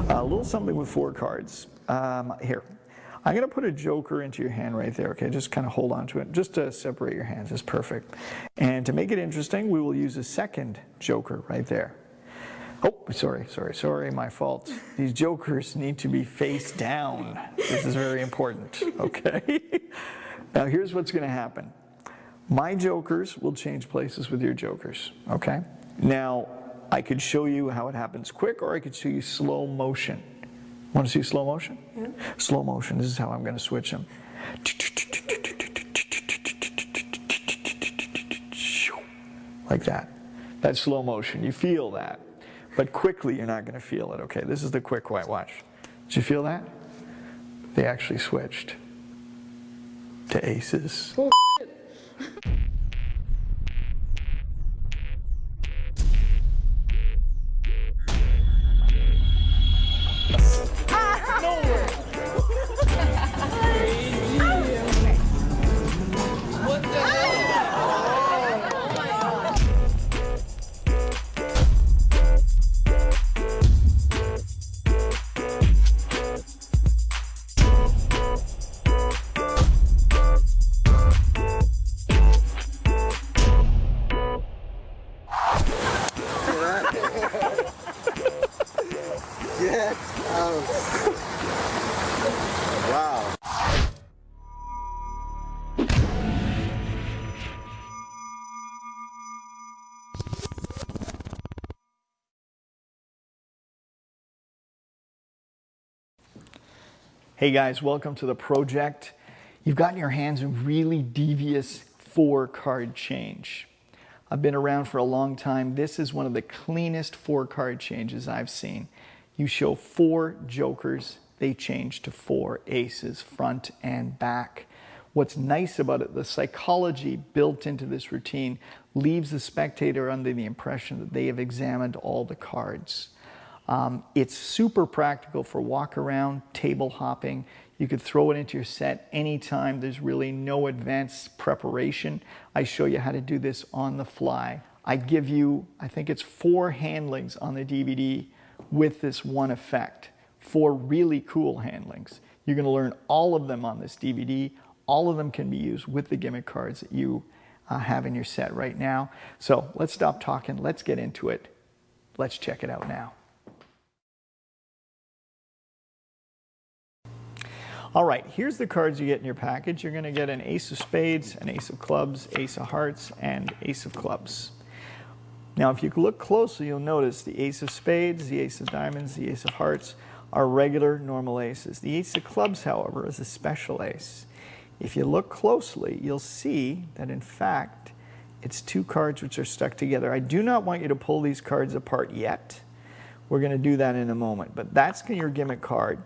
A little something with 4 cards. Here, I'm going to put a joker into your hand right there, okay? Just kind of hold on to it, just to separate your hands is perfect. And to make it interesting, we will use a second joker right there. Oh, sorry, my fault. These jokers need to be face down. This is very important, okay? Now here's what's going to happen. My jokers will change places with your jokers, okay? Now, I could show you how it happens quick, or I could show you slow motion. Want to see slow motion? Yeah. Slow motion, this is how I'm going to switch them. Like that. That's slow motion. You feel that. But quickly, you're not going to feel it. Okay, this is the quick white watch. Did you feel that? They actually switched to aces. Oh, shit. Get out. Wow. Hey guys, welcome to the project. You've got in your hands a really devious 4-card change. I've been around for a long time. This is one of the cleanest 4-card changes I've seen. You show 4 jokers, they change to 4 aces, front and back. What's nice about it, the psychology built into this routine leaves the spectator under the impression that they have examined all the cards. It's super practical for walk around, table hopping. You could throw it into your set anytime. There's really no advanced preparation. I show you how to do this on the fly. I give you, I think it's 4 handlings on the DVD with this one effect. 4 really cool handlings. You're going to learn all of them on this DVD. All of them can be used with the gimmick cards that you have in your set right now. So let's stop talking. Let's get into it. Let's check it out now. All right, here's the cards you get in your package. You're going to get an ace of spades, an ace of clubs, ace of hearts, and ace of clubs. Now, if you look closely, you'll notice the ace of spades, the ace of diamonds, the ace of hearts are regular, normal aces. The ace of clubs, however, is a special ace. If you look closely, you'll see that, in fact, it's 2 cards which are stuck together. I do not want you to pull these cards apart yet. We're going to do that in a moment, but that's your gimmick card.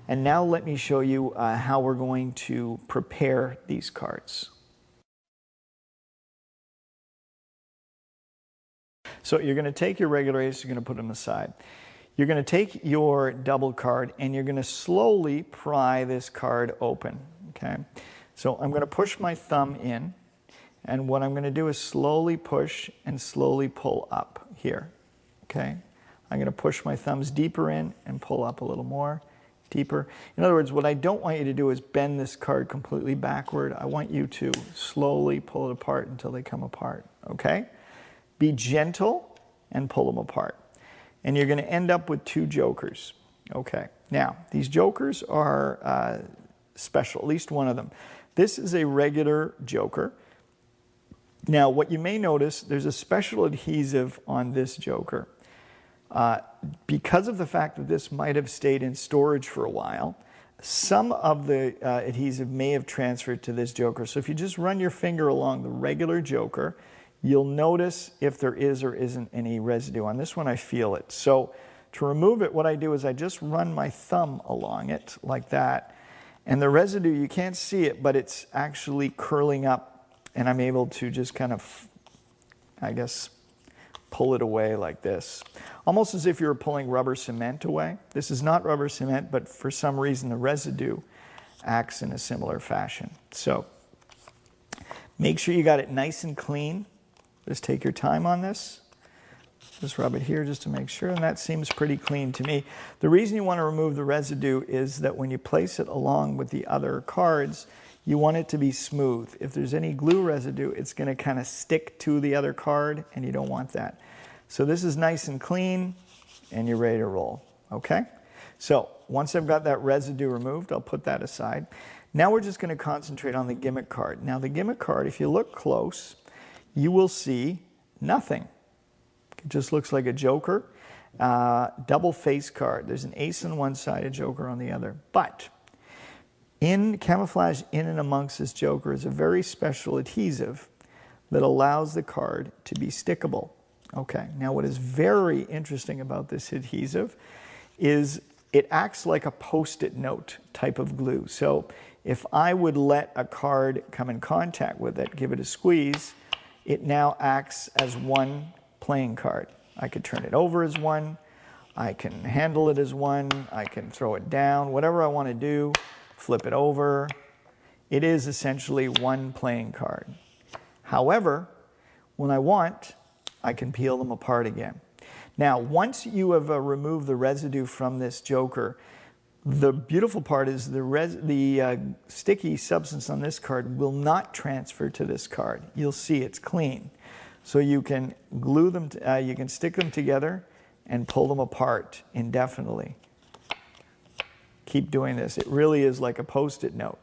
And now let me show you how we're going to prepare these cards. So you're going to take your regular ace, you're going to put them aside. You're going to take your double card and you're going to slowly pry this card open, okay? So I'm going to push my thumb in, and what I'm going to do is slowly push and slowly pull up here, okay? I'm going to push my thumbs deeper in and pull up a little more. Deeper. In other words, what I don't want you to do is bend this card completely backward. I want you to slowly pull it apart until they come apart, okay? Be gentle and pull them apart. And you're going to end up with 2 jokers, okay? Now, these jokers are special, at least one of them. This is a regular joker. Now, what you may notice, there's a special adhesive on this joker. Because of the fact that this might have stayed in storage for a while, some of the adhesive may have transferred to this joker. So if you just run your finger along the regular joker, you'll notice if there is or isn't any residue. On this one, I feel it. So to remove it, what I do is I just run my thumb along it like that. And the residue, you can't see it, but it's actually curling up. And I'm able to just kind of, I guess, pull it away like this. Almost as if you were pulling rubber cement away. This is not rubber cement, but for some reason the residue acts in a similar fashion. So make sure you got it nice and clean. Just take your time on this. Just rub it here just to make sure, and that seems pretty clean to me. The reason you want to remove the residue is that when you place it along with the other cards, you want it to be smooth. If there's any glue residue, it's going to kind of stick to the other card, and you don't want that. So this is nice and clean, and you're ready to roll, okay? So once I've got that residue removed, I'll put that aside. Now we're just going to concentrate on the gimmick card. Now the gimmick card, if you look close, you will see nothing. It just looks like a joker, double face card. There's an ace on one side, a joker on the other. But camouflage in and amongst this joker is a very special adhesive that allows the card to be stickable. Okay, now what is very interesting about this adhesive is it acts like a Post-it note type of glue. So if I would let a card come in contact with it, give it a squeeze, it now acts as one playing card. I could turn it over as one, I can handle it as one, I can throw it down, whatever I want to do, flip it over. It is essentially one playing card. However, when I want, I can peel them apart again. Now, once you have removed the residue from this joker, the beautiful part is the sticky substance on this card will not transfer to this card. You'll see it's clean. So you can glue them, you can stick them together and pull them apart indefinitely. Keep doing this. It really is like a Post-it note.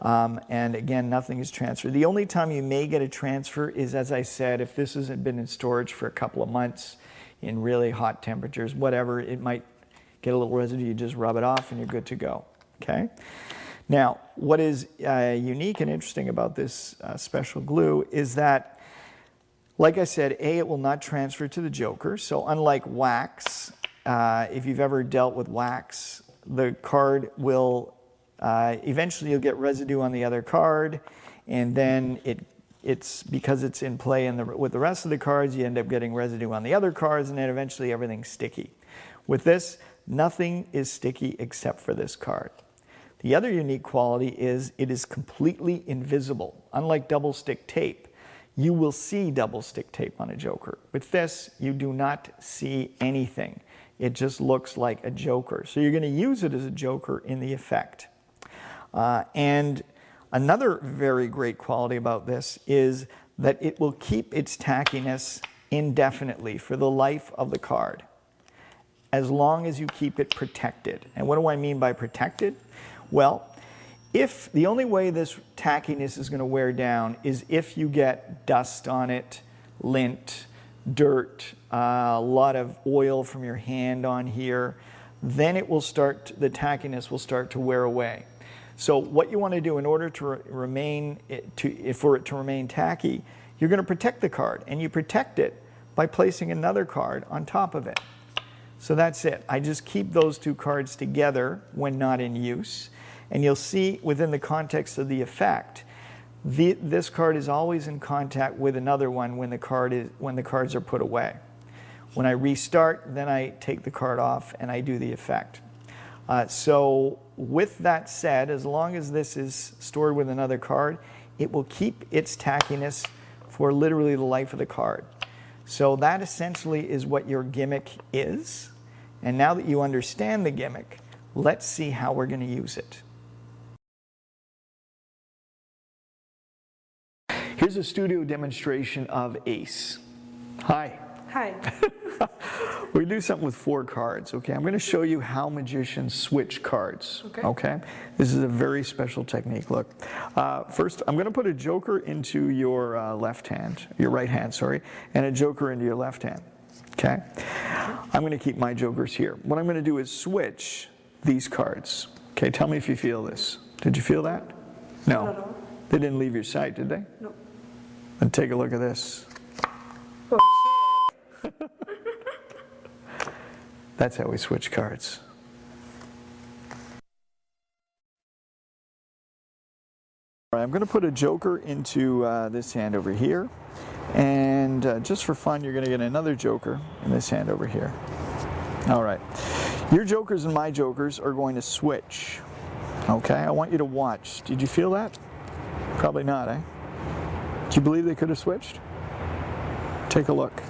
And again, nothing is transferred. The only time you may get a transfer is, as I said, if this hasn't been in storage for a couple of months in really hot temperatures, whatever, it might get a little residue. You just rub it off and you're good to go. Okay? Now, what is unique and interesting about this special glue is that, like I said, it will not transfer to the joker. So unlike wax, if you've ever dealt with wax, the card will eventually you'll get residue on the other card, and then it's because it's in play with the rest of the cards, you end up getting residue on the other cards, and then eventually everything's sticky. With this, nothing is sticky except for this card. The other unique quality is it is completely invisible. Unlike double stick tape, you will see double stick tape on a joker. With this, you do not see anything. It just looks like a joker. So you're going to use it as a joker in the effect. And another very great quality about this is that it will keep its tackiness indefinitely for the life of the card, as long as you keep it protected. And what do I mean by protected? Well, if the only way this tackiness is going to wear down is if you get dust on it, lint, dirt, a lot of oil from your hand on here, then it will start, the tackiness will start to wear away. So what you want to do in order to for it to remain tacky, you're going to protect the card, and you protect it by placing another card on top of it. So that's it. I just keep those two cards together when not in use, and you'll see within the context of the effect, this card is always in contact with another one when the cards are put away. When I restart, then I take the card off and I do the effect. So with that said, as long as this is stored with another card, it will keep its tackiness for literally the life of the card. So that essentially is what your gimmick is. And now that you understand the gimmick, let's see how we're going to use it. Here's a studio demonstration of Ace. Hi. Hi. We do something with 4 cards, okay? I'm going to show you how magicians switch cards, okay? This is a very special technique. Look, first I'm going to put a joker into your left hand, your right hand, sorry, and a joker into your left hand, okay? I'm going to keep my jokers here. What I'm going to do is switch these cards, okay? Tell me if you feel this. Did you feel that? No. No. They didn't leave your sight, did they? No. And take a look at this. Oh. That's how we switch cards. All right, I'm going to put a joker into this hand over here, and just for fun, you're going to get another joker in this hand over here. All right, your jokers and my jokers are going to switch. Okay, I want you to watch. Did you feel that? Probably not, eh? Do you believe they could have switched? Take a look.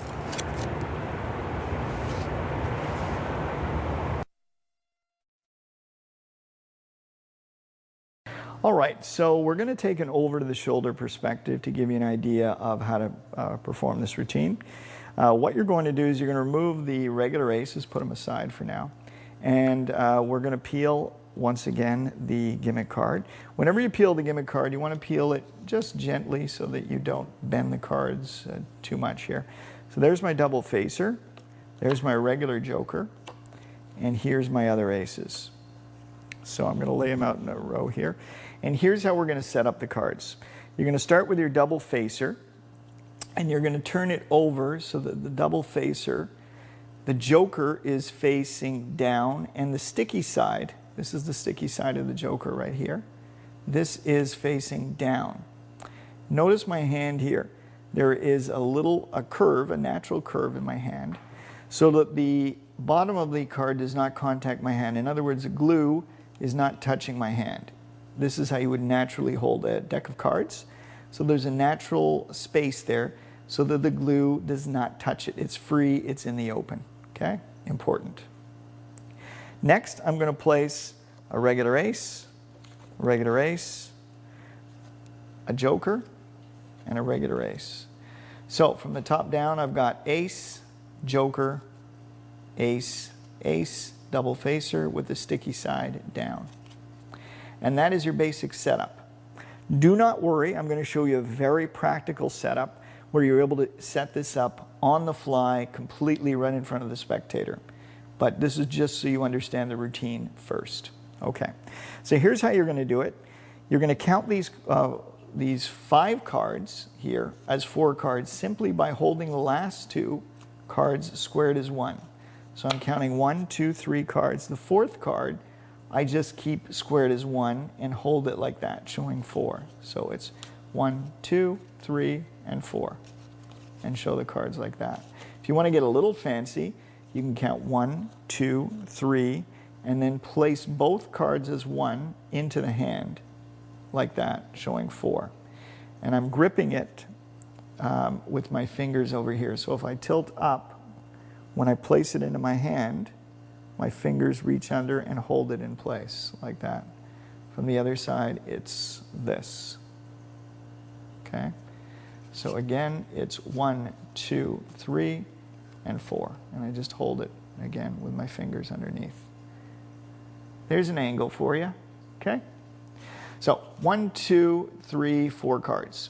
All right, so we're going to take an over-to-the-shoulder perspective to give you an idea of how to perform this routine. What you're going to do is you're going to remove the regular aces, put them aside for now, and we're going to peel, once again, the gimmick card. Whenever you peel the gimmick card, you want to peel it just gently so that you don't bend the cards too much here. So there's my double facer, there's my regular joker, and here's my other aces. So I'm going to lay them out in a row here. And here's how we're going to set up the cards. You're going to start with your double facer, and you're going to turn it over so that the double facer, the joker is facing down, and the sticky side, this is the sticky side of the joker right here, this is facing down. Notice my hand here. There is a curve, a natural curve in my hand, so that the bottom of the card does not contact my hand. In other words, the glue is not touching my hand. This is how you would naturally hold a deck of cards. So there's a natural space there so that the glue does not touch it. It's free, it's in the open, okay? Important. Next, I'm going to place a regular ace, a joker, and a regular ace. So from the top down, I've got ace, joker, ace, ace, double facer with the sticky side down. And that is your basic setup. Do not worry, I'm going to show you a very practical setup where you're able to set this up on the fly, completely right in front of the spectator. But this is just so you understand the routine first. Okay, so here's how you're going to do it. You're going to count these 5 cards here as 4 cards simply by holding the last 2 cards squared as 1. So I'm counting 1, 2, 3 cards. The 4th card, I just keep squared as 1 and hold it like that, showing 4. So it's 1, 2, 3, and 4, and show the cards like that. If you want to get a little fancy, you can count 1, 2, 3, and then place both cards as 1 into the hand, like that, showing 4. And I'm gripping it with my fingers over here. So if I tilt up, when I place it into my hand, my fingers reach under and hold it in place, like that. From the other side, it's this. Okay? So again, it's 1, 2, 3, and 4. And I just hold it, again, with my fingers underneath. There's an angle for you. Okay? So 1, 2, 3, 4 cards.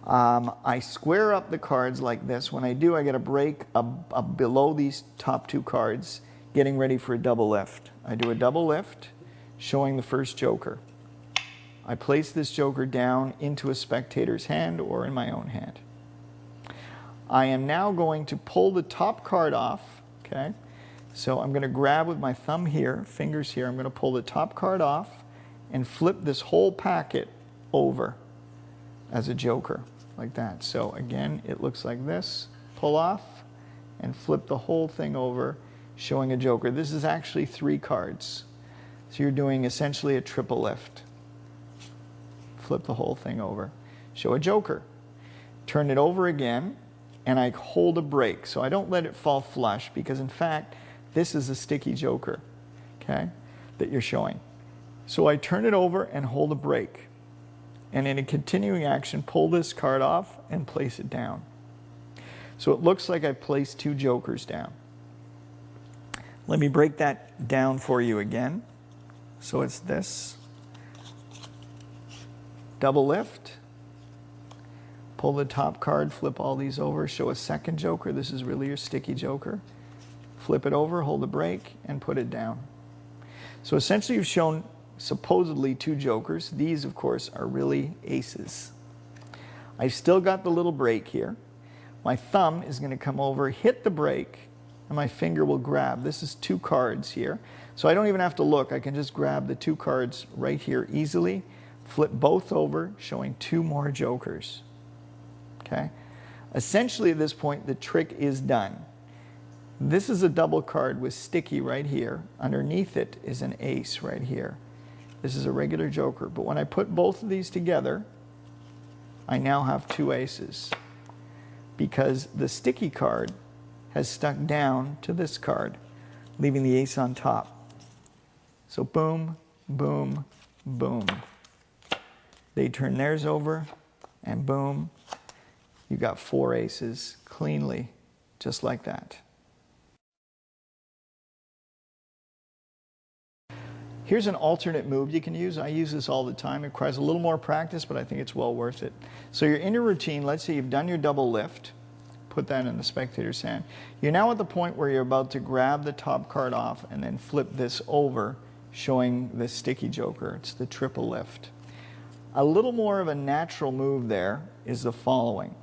I square up the cards like this. When I do, I get a break below these top 2 cards, getting ready for a double lift. I do a double lift, showing the first joker. I place this joker down into a spectator's hand or in my own hand. I am now going to pull the top card off, okay? So I'm going to grab with my thumb here, fingers here, I'm going to pull the top card off and flip this whole packet over as a joker, like that. So again, it looks like this. Pull off and flip the whole thing over, showing a joker. This is actually 3 cards. So you're doing essentially a triple lift. Flip the whole thing over. Show a joker. Turn it over again, and I hold a break. So I don't let it fall flush, because in fact, this is a sticky joker, okay, that you're showing. So I turn it over and hold a break. And in a continuing action, pull this card off and place it down. So it looks like I placed 2 jokers down. Let me break that down for you again. So it's this. Double lift. Pull the top card, flip all these over, show a second joker. This is really your sticky joker. Flip it over, hold a break, and put it down. So essentially you've shown supposedly 2 jokers. These, of course, are really aces. I've still got the little break here. My thumb is going to come over, hit the break, and my finger will grab. This is 2 cards here. So I don't even have to look. I can just grab the 2 cards right here easily, flip both over, showing 2 more jokers. Okay? Essentially at this point, the trick is done. This is a double card with sticky right here. Underneath it is an ace right here. This is a regular joker. But when I put both of these together, I now have 2 aces, because the sticky card has stuck down to this card, leaving the ace on top. So boom, boom, boom. They turn theirs over, and boom, you got 4 aces cleanly, just like that. Here's an alternate move you can use. I use this all the time. It requires a little more practice, but I think it's well worth it. So you're in your routine. Let's say you've done your double lift. Put that in the spectator's hand. You're now at the point where you're about to grab the top card off and then flip this over, showing the sticky joker. It's the triple lift. A little more of a natural move there is the following.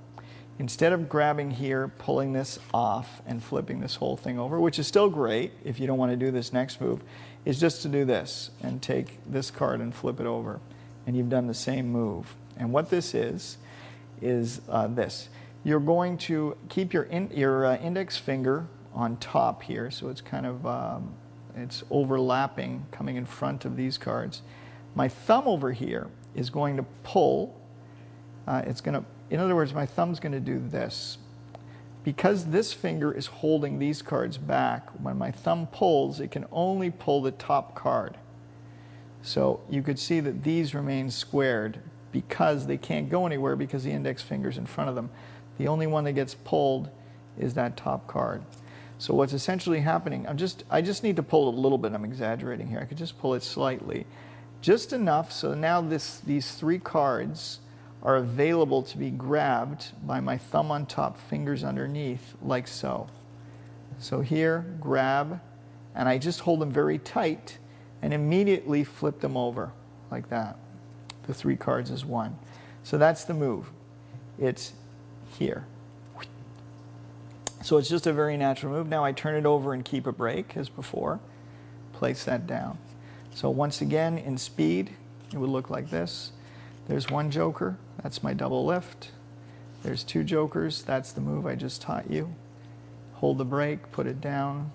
Instead of grabbing here, pulling this off and flipping this whole thing over, which is still great if you don't want to do this next move, is just to do this and take this card and flip it over. And you've done the same move. And what this is this. You're going to keep your index finger on top here, so it's kind of it's overlapping, coming in front of these cards. My thumb over here is going to pull. In other words, my thumb's going to do this. Because this finger is holding these cards back, when my thumb pulls, it can only pull the top card. So you could see that these remain squared because they can't go anywhere because the index finger's in front of them. The only one that gets pulled is that top card. So what's essentially happening, I just need to pull it a little bit. I'm exaggerating here. I could just pull it slightly. Just enough so now these 3 cards are available to be grabbed by my thumb on top, fingers underneath, like so. So here, grab, and I just hold them very tight and immediately flip them over, like that. The 3 cards is 1. So that's the move. It's here. So it's just a very natural move. Now I turn it over and keep a break, as before. Place that down. So once again, in speed, it would look like this. There's 1 joker, that's my double lift. There's 2 jokers, that's the move I just taught you. Hold the break, put it down,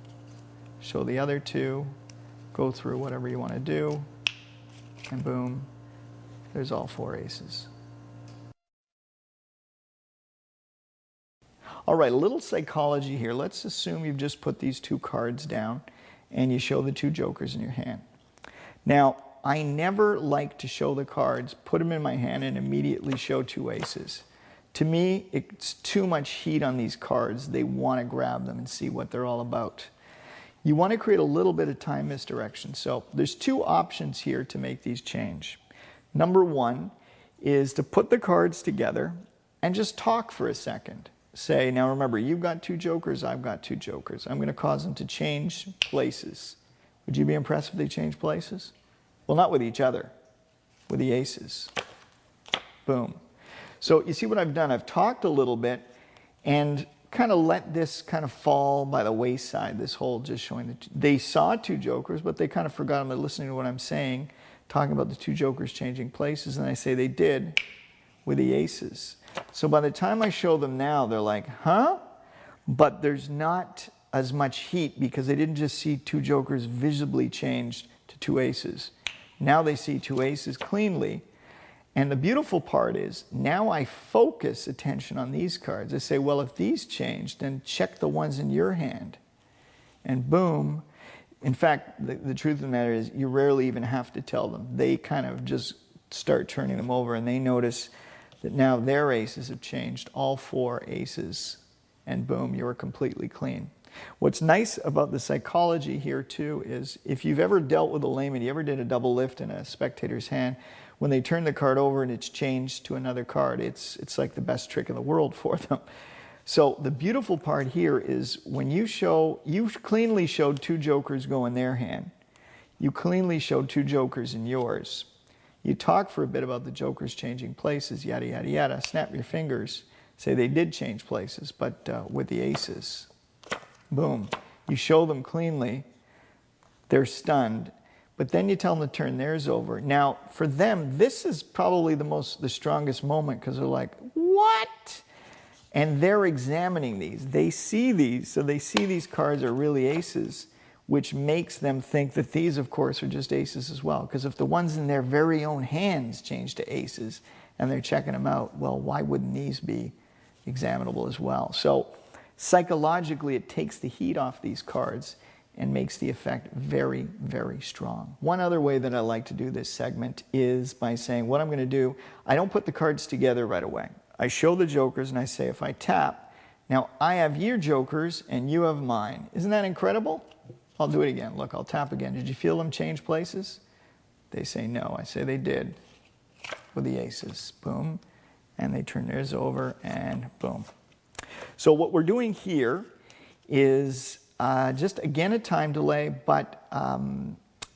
show the other 2, go through whatever you want to do, and boom, there's all 4 aces. All right, a little psychology here. Let's assume you've just put these 2 cards down and you show the 2 jokers in your hand. Now, I never like to show the cards, put them in my hand, and immediately show 2 aces. To me, it's too much heat on these cards. They want to grab them and see what they're all about. You want to create a little bit of time misdirection. So there's 2 options here to make these change. Number 1 is to put the cards together and just talk for a second. Say, now remember, you've got 2 jokers, I've got 2 jokers. I'm going to cause them to change places. Would you be impressed if they changed places? Well, not with each other, with the aces. Boom. So you see what I've done? I've talked a little bit and kind of let this kind of fall by the wayside, this whole just showing that they saw 2 jokers, but they kind of forgot them listening to what I'm saying, talking about the 2 jokers changing places, and I say they did with the aces. So by the time I show them now, they're like, huh? But there's not as much heat because they didn't just see 2 jokers visibly changed to 2 aces. Now they see 2 aces cleanly. And the beautiful part is, now I focus attention on these cards. I say, well, if these changed, then check the ones in your hand. And boom. In fact, the truth of the matter is, you rarely even have to tell them. They kind of just start turning them over, and they notice that now their aces have changed, all 4 aces. And boom, you're completely clean. What's nice about the psychology here too is if you've ever dealt with a layman, you ever did a double lift in a spectator's hand, when they turn the card over and it's changed to another card, it's like the best trick in the world for them. So the beautiful part here is when you cleanly showed 2 jokers go in their hand. You cleanly showed 2 jokers in yours. You talk for a bit about the jokers changing places, yada, yada, yada. Snap your fingers, say they did change places, but with the aces. Boom. You show them cleanly, they're stunned, but then you tell them to turn theirs over. Now, for them, this is probably the strongest moment because they're like, what? And they're examining these. They see these, so they see these cards are really aces, which makes them think that these, of course, are just aces as well. Because if the ones in their very own hands change to aces and they're checking them out, well, why wouldn't these be examinable as well? So psychologically, it takes the heat off these cards and makes the effect very, very strong. One other way that I like to do this segment is by saying what I'm going to do, I don't put the cards together right away. I show the jokers and I say if I tap, now I have your jokers and you have mine. Isn't that incredible? I'll do it again. Look, I'll tap again. Did you feel them change places? They say no. I say they did with the aces. Boom. And they turn theirs over and boom. So what we're doing here is just again a time delay, but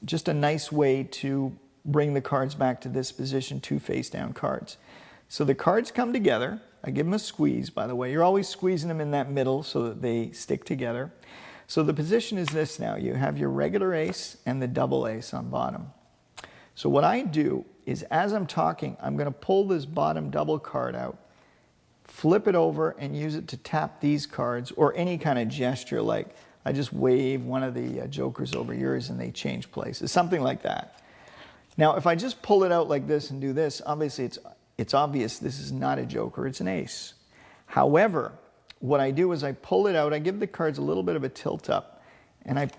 just a nice way to bring the cards back to this position, 2 face down cards. So the cards come together. I give them a squeeze, by the way. You're always squeezing them in that middle so that they stick together. So the position is this now. You have your regular ace and the double ace on bottom. So what I do is as I'm talking, I'm going to pull this bottom double card out, flip it over and use it to tap these cards, or any kind of gesture like I just wave one of the jokers over yours and they change places, something like that. Now if I just pull it out like this and do this, obviously it's obvious this is not a joker, it's an ace. However, what I do is I pull it out, I give the cards a little bit of a tilt up, and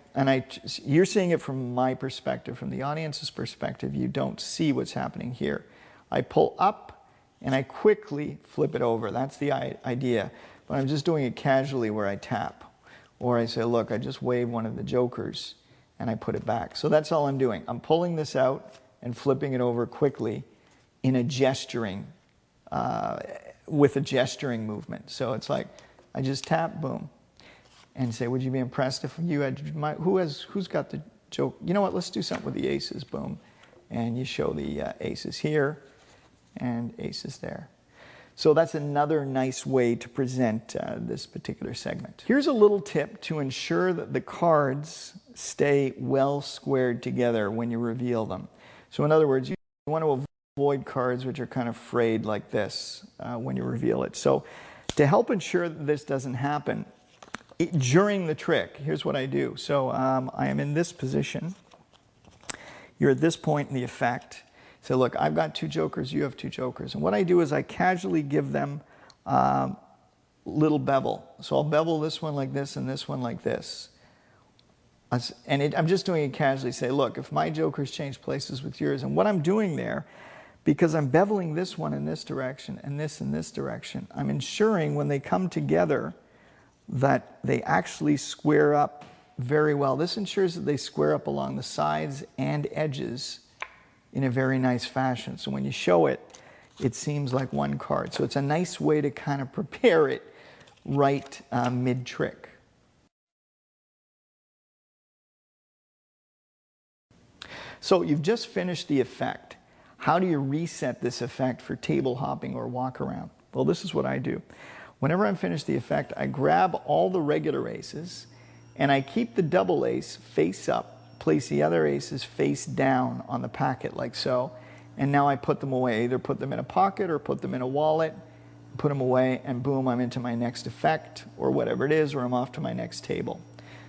you're seeing it from my perspective, from the audience's perspective, you don't see what's happening here. I pull up and I quickly flip it over. That's the idea. But I'm just doing it casually where I tap. Or I say, look, I just wave one of the jokers and I put it back. So that's all I'm doing. I'm pulling this out and flipping it over quickly in a gesturing, with a gesturing movement. So it's like, I just tap, boom, and say, would you be impressed if you had, who's got the joke? You know what, let's do something with the aces, boom. And you show the aces here and aces there. So that's another nice way to present this particular segment. Here's a little tip to ensure that the cards stay well squared together when you reveal them. So in other words, you want to avoid cards which are kind of frayed like this when you reveal it. So to help ensure that this doesn't happen, during the trick, here's what I do. So I am in this position. You're at this point in the effect. So look, I've got 2 jokers, you have 2 jokers. And what I do is I casually give them little bevel. So I'll bevel this one like this and this one like this. And I'm just doing it casually. Say, look, if my jokers change places with yours, and what I'm doing there, because I'm beveling this one in this direction and this in this direction, I'm ensuring when they come together that they actually square up very well. This ensures that they square up along the sides and edges in a very nice fashion. So when you show it, it seems like one card. So it's a nice way to kind of prepare it right mid-trick. So you've just finished the effect. How do you reset this effect for table hopping or walk around? Well, this is what I do. Whenever I'm finished the effect, I grab all the regular aces and I keep the double ace face up, place the other aces face down on the packet like so, and now I put them away. Either put them in a pocket or put them in a wallet, put them away, and boom, I'm into my next effect or whatever it is, or I'm off to my next table.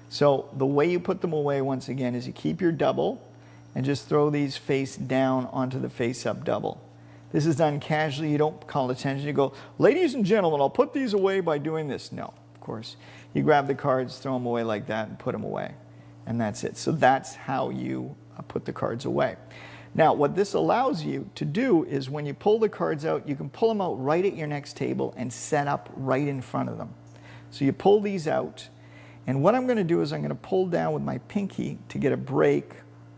So the way you put them away, once again, is you keep your double and just throw these face down onto the face up double. This is done casually. You don't call attention. You go, ladies and gentlemen, I'll put these away by doing this. No, of course. You grab the cards, throw them away like that, and put them away. And that's it. So that's how you put the cards away. Now, what this allows you to do is when you pull the cards out, you can pull them out right at your next table and set up right in front of them. So you pull these out, and what I'm going to do is I'm going to pull down with my pinky to get a break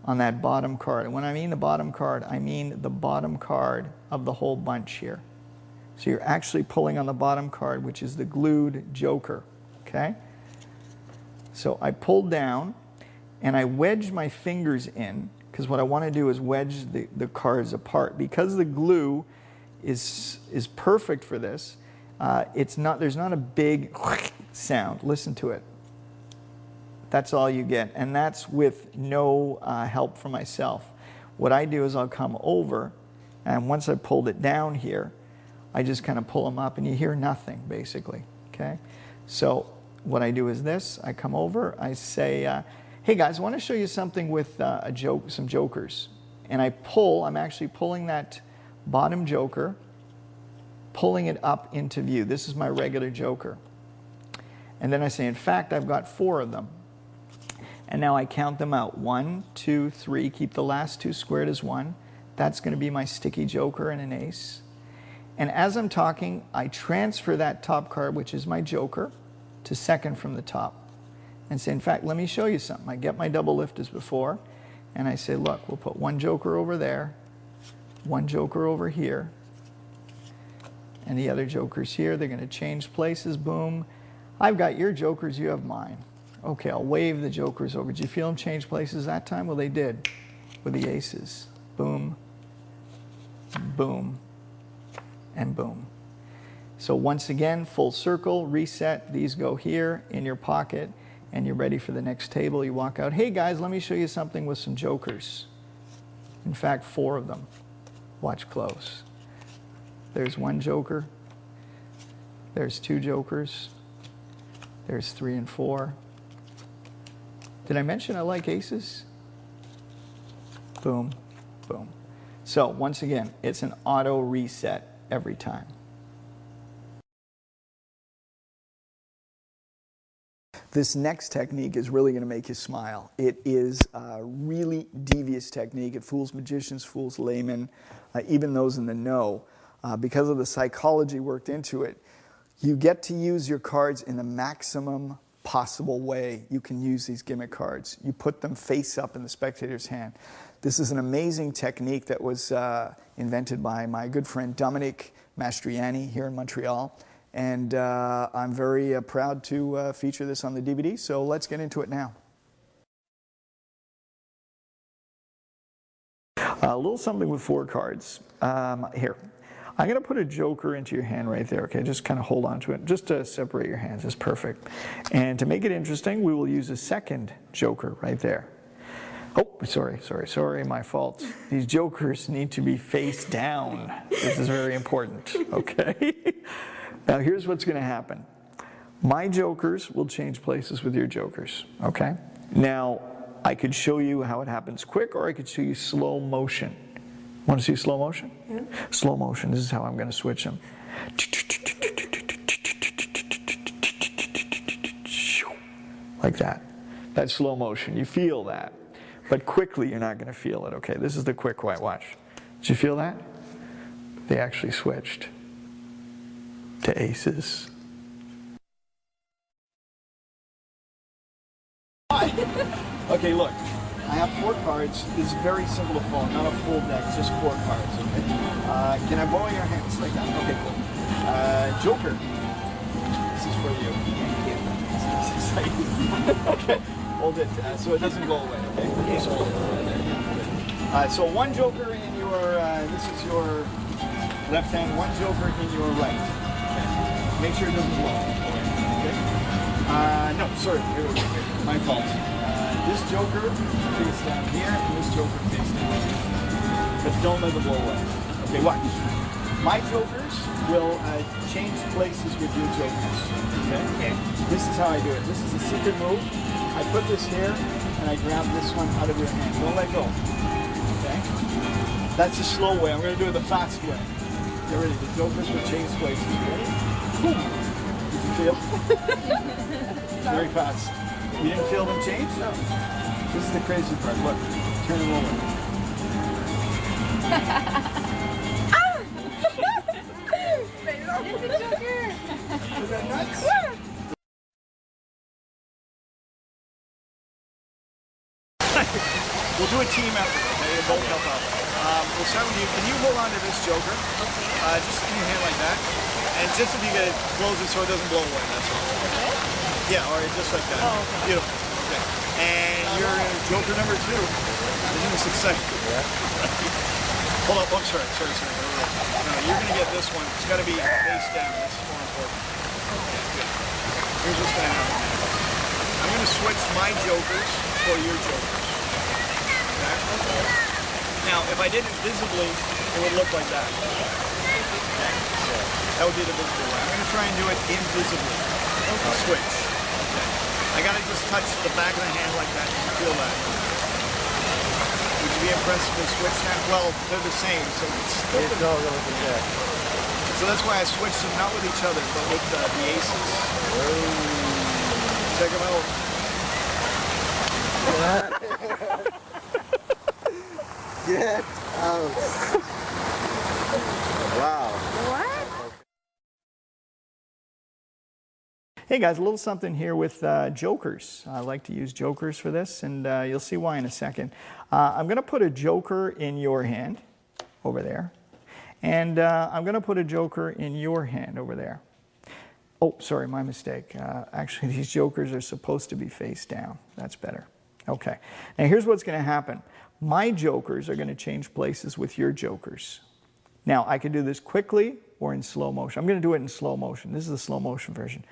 on that bottom card. And when I mean the bottom card, I mean the bottom card of the whole bunch here. So you're actually pulling on the bottom card, which is the glued joker, okay? So I pull down and I wedge my fingers in, because what I want to do is wedge the cards apart. Because the glue is perfect for this, there's not a big sound. Listen to it. That's all you get, and that's with no help from myself. What I do is I'll come over, and once I pulled it down here, I just kind of pull them up, and you hear nothing, basically, okay? So what I do is this. I come over, I say, hey guys, I want to show you something with some jokers. And I pull, I'm actually pulling that bottom joker, pulling it up into view. This is my regular joker. And then I say, in fact, I've got 4 of them. And now I count them out. 1, 2, 3. Keep the last two squared as 1. That's going to be my sticky joker and an ace. And as I'm talking, I transfer that top card, which is my joker, to second from the top. And say, in fact, let me show you something. I get my double lift as before, and I say, look, we'll put one joker over there, one joker over here, and the other joker's here. They're going to change places. Boom. I've got your jokers, you have mine. Okay, I'll wave the jokers over. Did you feel them change places that time? Well, they did with the aces. Boom, boom, and boom. So once again, full circle, reset. These go here in your pocket, and you're ready for the next table. You walk out. Hey, guys, let me show you something with some jokers. In fact, 4 of them. Watch close. There's 1 joker. There's 2 jokers. There's 3 and 4. Did I mention I like aces? Boom, boom. So once again, it's an auto reset every time. This next technique is really going to make you smile. It is a really devious technique. It fools magicians, fools laymen, even those in the know. Because of the psychology worked into it, you get to use your cards in the maximum possible way you can use these gimmick cards. You put them face up in the spectator's hand. This is an amazing technique that was invented by my good friend Dominic Mastriani here in Montreal. And I'm very proud to feature this on the DVD, so let's get into it now. A little something with 4 cards. Here. I'm going to put a joker into your hand right there, okay? Just kind of hold on to it, just to separate your hands. It's perfect. And to make it interesting, we will use a second joker right there. Oh, sorry, my fault. These jokers need to be face down. This is very important, okay? Now here's what's going to happen. My jokers will change places with your jokers, okay? Now, I could show you how it happens quick, or I could show you slow motion. Want to see slow motion? Yeah. Slow motion. This is how I'm going to switch them. Like that. That's slow motion. You feel that. But quickly, you're not going to feel it. Okay, this is the quick white watch. Did you feel that? They actually switched to aces. Okay, look. I have 4 cards. This is very simple to follow, not a full deck, just 4 cards. Okay. Can I borrow your hands like that? Okay, cool. Joker. This is for you. It's exciting. Okay, hold it so it doesn't go away. Okay. Just hold it. So 1 joker in your. This is your left hand. 1 joker in your right. Okay. Make sure it doesn't blow. Okay. No, sorry. My fault. This joker face down here, and this joker face down here. But don't let them blow away. Okay, watch. My jokers will change places with your jokers. Okay? This is how I do it. This is a secret move. I put this here, and I grab this one out of your hand. Don't let go. Okay? That's the slow way. I'm going to do it the fast way. Get ready. The jokers will change places. Ready? Boom. Did you feel? Very fast. You didn't feel them change? No. This is the crazy part. Look, turn them over. It's a joker. Is that nuts? Yeah. We'll do a team effort, okay? We'll both help out. We'll start with you. Can you hold on to this joker? Okay. Just in your hand like that. And just if you could close it so it doesn't blow away, that's all. Okay? Yeah, or just like that. Oh, okay. Beautiful. Okay. And your joker number 2. Isn't this exciting? Yeah. Hold up. Oh, sorry. No, you're going to get this one. It's got to be face down. This is more important. Okay, good. Here's what's going to happen. I'm going to switch my jokers for your jokers. Okay? Now, if I did it visibly, it would look like that. Okay? That would be the visible way. I'm going to try and do it invisibly. Okay. Switch. Okay. I got to just touch the back of the hand like that. You can feel that. Would you be impressed with the switch now? Well, they're the same, so it's all going to be good. So that's why I switched them, not with each other, but with the aces. Whoa. Check them out. Get out. Wow. What? Hey guys, a little something here with jokers. I like to use jokers for this, and you'll see why in a second. I'm going to put a joker in your hand over there, and I'm going to put a joker in your hand over there. Oh, sorry, my mistake. Actually, these jokers are supposed to be face down. That's better. Okay. Now here's what's going to happen. My jokers are going to change places with your jokers. Now, I can do this quickly or in slow motion. I'm going to do it in slow motion. This is the slow motion version.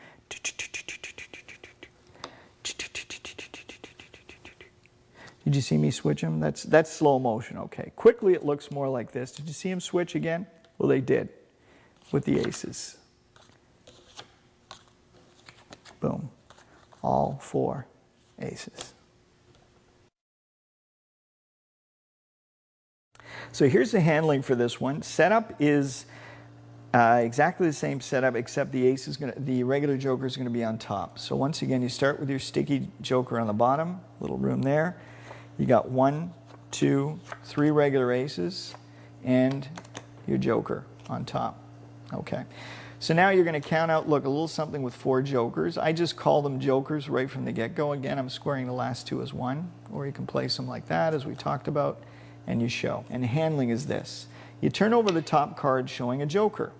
Did you see me switch them? That's slow motion, okay. Quickly, it looks more like this. Did you see them switch again? Well, they did with the aces. Boom. All 4 aces. So here's the handling for this one. Setup is exactly the same setup, except the regular joker is going to be on top. So once again, you start with your sticky joker on the bottom, little room there. You got 1, 2, 3 regular aces, and your joker on top. Okay. So now you're going to count out, look, a little something with 4 jokers. I just call them jokers right from the get-go. Again, I'm squaring the last 2 as 1, or you can place them like that, as we talked about, and you show. And handling is this. You turn over the top card showing a joker.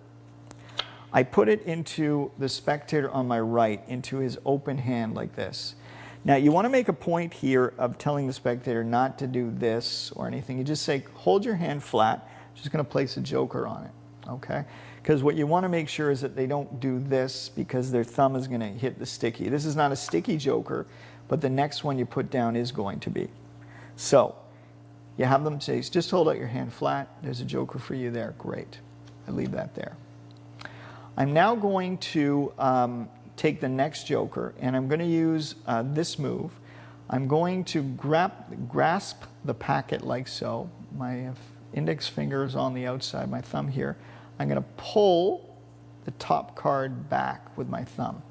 I put it into the spectator on my right, into his open hand like this. Now, you want to make a point here of telling the spectator not to do this or anything. You just say, hold your hand flat. I'm just going to place a joker on it, okay? Because what you want to make sure is that they don't do this because their thumb is going to hit the sticky. This is not a sticky joker, but the next one you put down is going to be. So, you have them say, just hold out your hand flat. There's a joker for you there. Great. I leave that there. I'm now going to take the next joker, and I'm going to use this move. I'm going to grasp the packet like so. My index finger is on the outside, my thumb here. I'm going to pull the top card back with my thumb.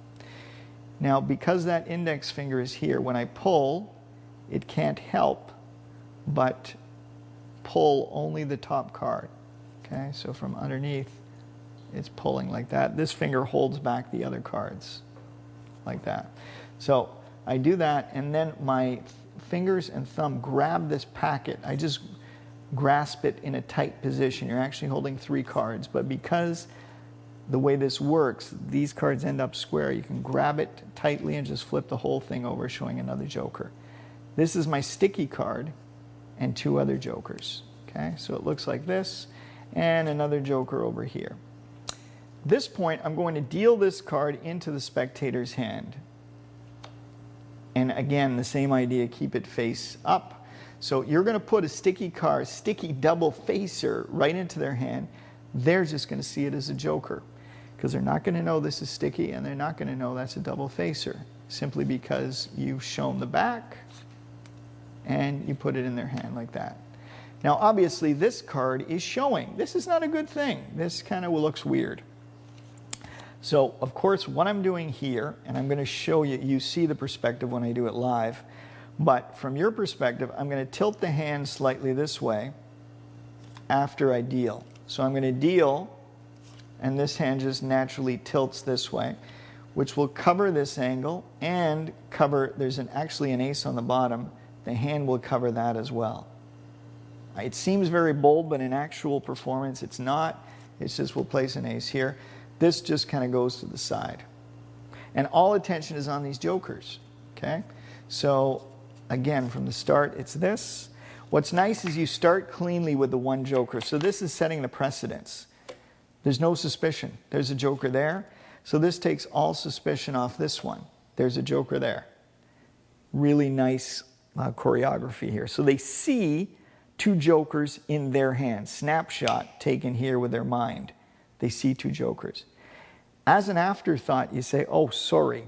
Now, because that index finger is here, when I pull, it can't help but pull only the top card. Okay, so from underneath, it's pulling like that. This finger holds back the other cards like that. So I do that, and then my fingers and thumb grab this packet. I just grasp it in a tight position. You're actually holding 3 cards, but because the way this works, these cards end up square. You can grab it tightly and just flip the whole thing over, showing another joker. This is my sticky card and 2 other jokers. Okay, so it looks like this, and another joker over here. At this point, I'm going to deal this card into the spectator's hand. And again, the same idea, keep it face up. So you're going to put a sticky card, sticky double facer right into their hand. They're just going to see it as a joker because they're not going to know this is sticky, and they're not going to know that's a double facer simply because you've shown the back and you put it in their hand like that. Now, obviously, this card is showing. This is not a good thing. This kind of looks weird. So, of course, what I'm doing here, and I'm going to show you, you see the perspective when I do it live, but from your perspective, I'm going to tilt the hand slightly this way after I deal. So I'm going to deal, and this hand just naturally tilts this way, which will cover this angle and cover, there's actually an ace on the bottom. The hand will cover that as well. It seems very bold, but in actual performance, it's not. It's just we'll place an ace here. This just kind of goes to the side. And all attention is on these jokers, okay? So, again, from the start, it's this. What's nice is you start cleanly with the 1 joker. So this is setting the precedence. There's no suspicion. There's a joker there. So this takes all suspicion off this one. There's a joker there. Really nice choreography here. So they see 2 jokers in their hand. Snapshot taken here with their mind. They see 2 jokers. As an afterthought, you say, oh, sorry.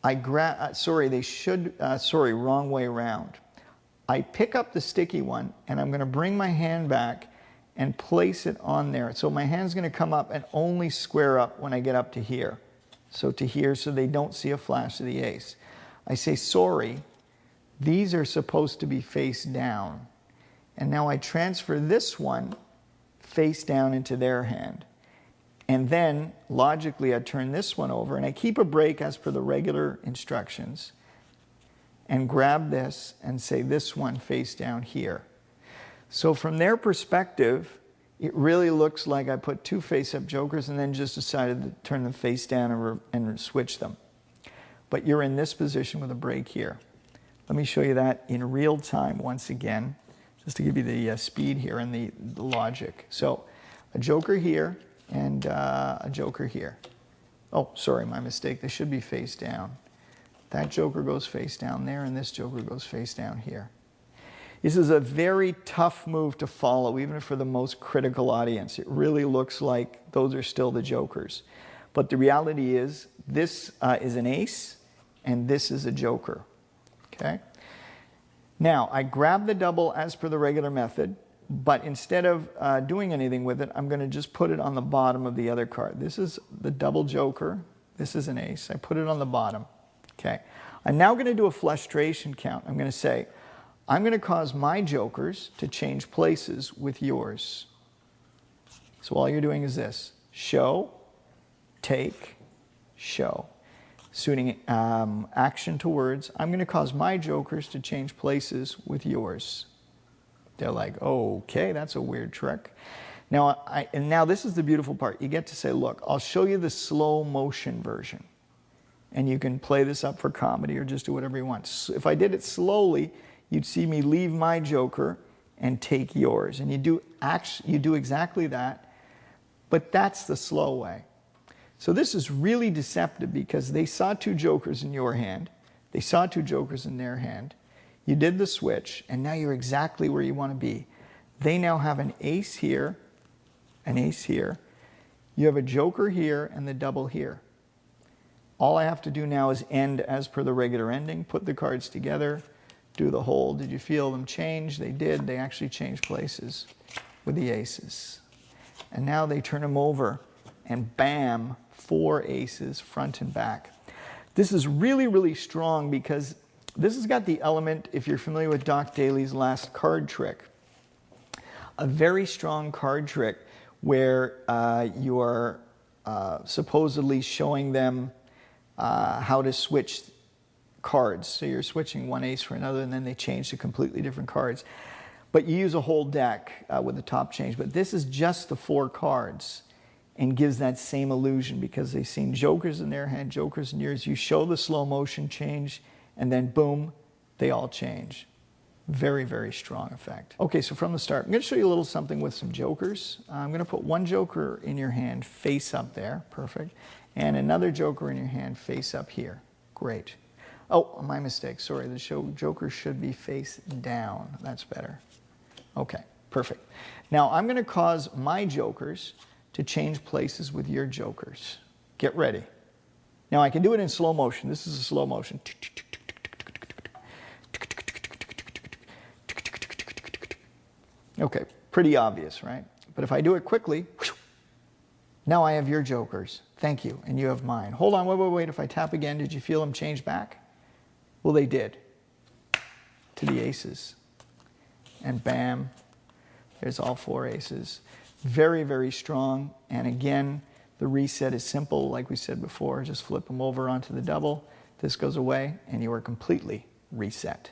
Sorry, wrong way around. I pick up the sticky one, and I'm going to bring my hand back and place it on there. So my hand's going to come up and only square up when I get up to here. So to here, so they don't see a flash of the ace. I say, sorry, These are supposed to be face down. And now I transfer this one face down into their hand. And then, logically, I turn this one over, and I keep a break as per the regular instructions, and grab this and say this one face down here. So from their perspective, it really looks like I put two face-up jokers and then just decided to turn them face down and switch them. But you're in this position with a break here. Let me show you that in real time once again, just to give you the speed here and the logic. So a joker here and a joker here. Oh, sorry, my mistake. They should be face down. That joker goes face down there, and this joker goes face down here. This is a very tough move to follow, even for the most critical audience. It really looks like those are still the jokers. But the reality is, this is an ace, and this is a joker. Okay? Now, I grab the double as per the regular method, but instead of doing anything with it, I'm going to just put it on the bottom of the other card. This is the double joker. This is an ace. I put it on the bottom. Okay. I'm now going to do a frustration count. I'm going to say, I'm going to cause my jokers to change places with yours. So all you're doing is this. Show, take, show. Suiting action to words. I'm going to cause my jokers to change places with yours. They're like, okay, that's a weird trick. Now, now this is the beautiful part. You get to say, look, I'll show you the slow motion version. And you can play this up for comedy or just do whatever you want. So if I did it slowly, you'd see me leave my joker and take yours. And you do exactly that, but that's the slow way. So this is really deceptive because they saw two jokers in your hand. They saw two jokers in their hand. You did the switch, and now you're exactly where you want to be. They now have an ace here, an ace here. You have a joker here and the double here. All I have to do now is end as per the regular ending, put the cards together, do the hold. Did you feel them change? They did. They actually changed places with the aces. And now they turn them over, and bam, 4 aces front and back. This is really, really strong because this has got the element, if you're familiar with Doc Daly's last card trick, a very strong card trick where you are supposedly showing them how to switch cards. So you're switching one ace for another, and then they change to completely different cards. But you use a whole deck with the top change. But this is just the 4 cards and gives that same illusion because they've seen jokers in their hand, jokers in yours. You show the slow motion change, and then boom, they all change. Very, very strong effect. Okay, so from the start, I'm going to show you a little something with some jokers. I'm going to put one joker in your hand face up there. Perfect. And another joker in your hand face up here. Great. Oh, my mistake. Sorry, the joker should be face down. That's better. Okay, perfect. Now, I'm going to cause my jokers to change places with your jokers. Get ready. Now, I can do it in slow motion. This is a slow motion. Okay, pretty obvious, right? But if I do it quickly, now I have your jokers. Thank you, and you have mine. Hold on, wait. If I tap again, did you feel them change back? Well, they did. To the aces. And bam, there's all 4 aces. Very, very strong. And again, the reset is simple. Like we said before, just flip them over onto the double. This goes away, and you are completely reset.